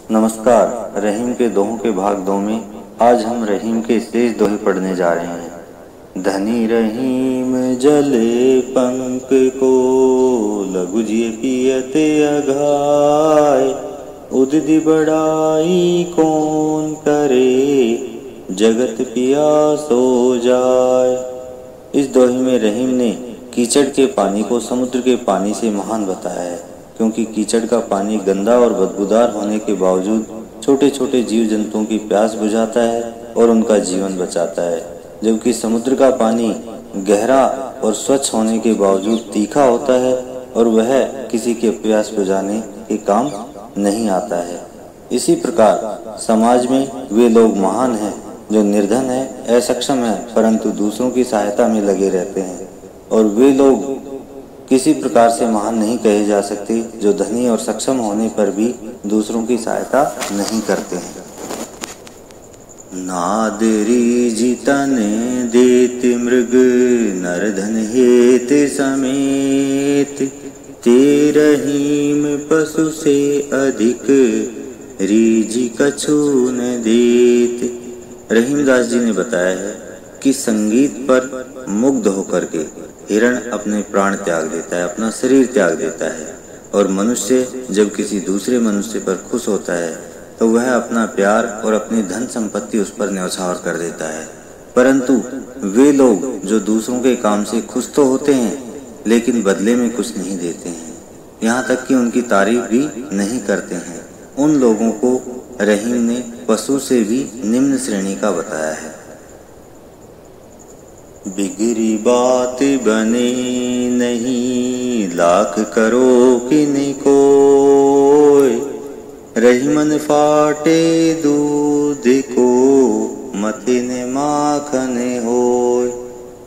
नमस्कार। रहीम के दोहों के भाग 2 में आज हम रहीम के शेष दोहे पढ़ने जा रहे हैं। धनी रहीम जले पंख को लघुजिए पियते अघाय, उदधि बड़ाई कौन करे जगत पियासो जाय। इस दोहे में रहीम ने कीचड़ के पानी को समुद्र के पानी से महान बताया है, क्योंकि कीचड़ का पानी गंदा और बदबूदार होने के बावजूद छोटे छोटे जीव जंतुओं की प्यास बुझाता है और उनका जीवन बचाता है, जबकि समुद्र का पानी गहरा और स्वच्छ होने के बावजूद तीखा होता है और वह किसी के प्यास बुझाने के काम नहीं आता है। इसी प्रकार समाज में वे लोग महान हैं जो निर्धन है, असक्षम है, परंतु दूसरों की सहायता में लगे रहते हैं, और वे लोग किसी प्रकार से महान नहीं कहे जा सकते जो धनी और सक्षम होने पर भी दूसरों की सहायता नहीं करते हैं। नादरी जितन देत मृग नरधन हेत समेत, ते रहीम पशु से अधिक रीझि कछु न देत। रहीमदास जी ने बताया है कि संगीत पर मुग्ध होकर के हिरण अपने प्राण त्याग देता है, अपना शरीर त्याग देता है, और मनुष्य जब किसी दूसरे मनुष्य पर खुश होता है तो वह अपना प्यार और अपनी धन संपत्ति उस पर न्यौछावर कर देता है। परंतु वे लोग जो दूसरों के काम से खुश तो होते हैं लेकिन बदले में कुछ नहीं देते हैं, यहाँ तक कि उनकी तारीफ भी नहीं करते हैं, उन लोगों को रहीम ने पशु से भी निम्न श्रेणी का बताया है। बिगड़ी बात बने नहीं लाख करो किन कोय, रहीमन फाटे दूध को मथे ने माखन होय।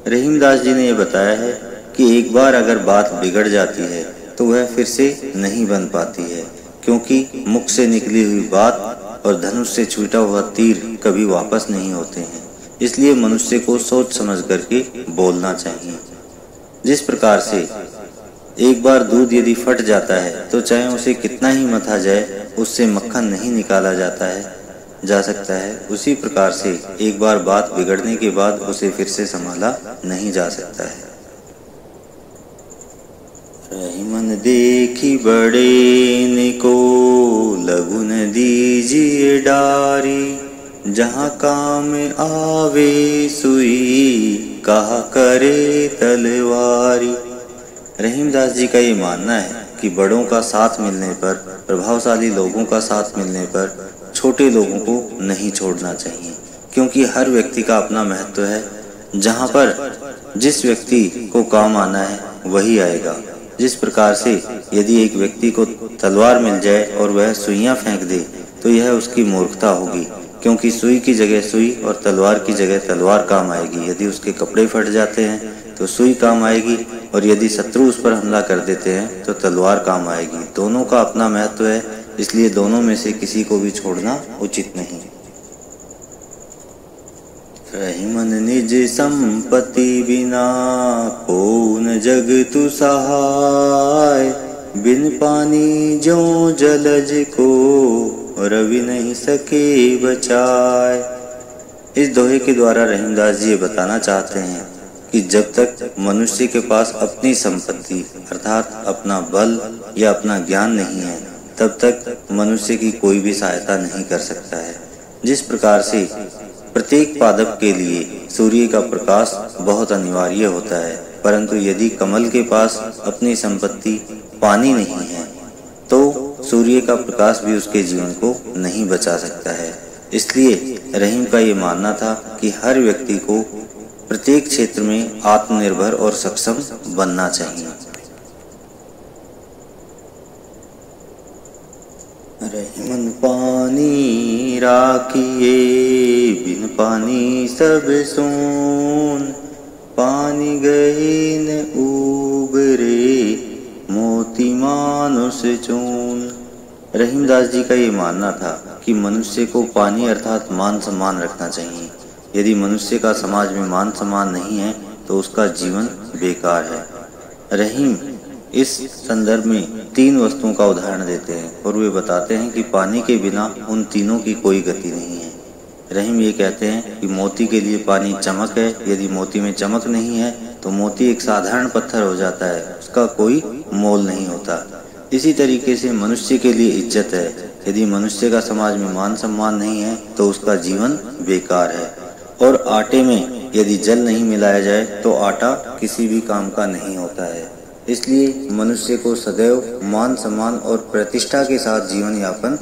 रहीमदास जी ने यह बताया है कि एक बार अगर बात बिगड़ जाती है तो वह फिर से नहीं बन पाती है, क्योंकि मुख से निकली हुई बात और धनुष से छूटा हुआ तीर कभी वापस नहीं होते हैं। इसलिए मनुष्य को सोच समझ करके बोलना चाहिए। जिस प्रकार से एक बार दूध यदि फट जाता है तो चाहे उसे कितना ही मथा जाए उससे मक्खन नहीं निकाला जा सकता है, उसी प्रकार से एक बार बात बिगड़ने के बाद उसे फिर से संभाला नहीं जा सकता है। रहीमन देखी बड़े को लघु न दीजिए डारी, जहाँ काम आवे सुई कहा करे तलवारी। रहीमदास जी का ये मानना है कि बड़ों का साथ मिलने पर, प्रभावशाली लोगों का साथ मिलने पर छोटे लोगों को नहीं छोड़ना चाहिए, क्योंकि हर व्यक्ति का अपना महत्व है। जहाँ पर जिस व्यक्ति को काम आना है वही आएगा। जिस प्रकार से यदि एक व्यक्ति को तलवार मिल जाए और वह सुइयां फेंक दे तो यह उसकी मूर्खता होगी, क्योंकि सुई की जगह सुई और तलवार की जगह तलवार काम आएगी। यदि उसके कपड़े फट जाते हैं तो सुई काम आएगी, और यदि शत्रु उस पर हमला कर देते हैं तो तलवार काम आएगी। दोनों का अपना महत्व है, इसलिए दोनों में से किसी को भी छोड़ना उचित नहीं। रहीमन निज संपत्ति बिना कौन जग तु सहाय, बिन पानी जो जलज को रवि नहीं सके बचाए। इस दोहे के द्वारा रहीमदास जी ये बताना चाहते हैं कि जब तक मनुष्य के पास अपनी संपत्ति अर्थात अपना बल या अपना ज्ञान नहीं है, तब तक मनुष्य की कोई भी सहायता नहीं कर सकता है। जिस प्रकार से प्रत्येक पादप के लिए सूर्य का प्रकाश बहुत अनिवार्य होता है, परंतु यदि कमल के पास अपनी संपत्ति पानी नहीं है तो सूर्य का प्रकाश भी उसके जीवन को नहीं बचा सकता है। इसलिए रहीम का ये मानना था कि हर व्यक्ति को प्रत्येक क्षेत्र में आत्मनिर्भर और सक्षम बनना चाहिए। रहीमन पानी राखिए बिन पानी सब सोन, पानी गए न उबरे मोती मानुष चून। रहीमदास जी का ये मानना था कि मनुष्य को पानी अर्थात मान सम्मान रखना चाहिए। यदि मनुष्य का समाज में मान सम्मान नहीं है तो उसका जीवन बेकार है। रहीम इस संदर्भ में तीन वस्तुओं का उदाहरण देते हैं और वे बताते हैं कि पानी के बिना उन तीनों की कोई गति नहीं है। रहीम ये कहते हैं कि मोती के लिए पानी चमक है, यदि मोती में चमक नहीं है तो मोती एक साधारण पत्थर हो जाता है, उसका कोई मोल नहीं होता। इसी तरीके से मनुष्य के लिए इज्जत है, यदि मनुष्य का समाज में मान सम्मान नहीं है तो उसका जीवन बेकार है। और आटे में यदि जल नहीं मिलाया जाए तो आटा किसी भी काम का नहीं होता है। इसलिए मनुष्य को सदैव मान सम्मान और प्रतिष्ठा के साथ जीवन यापन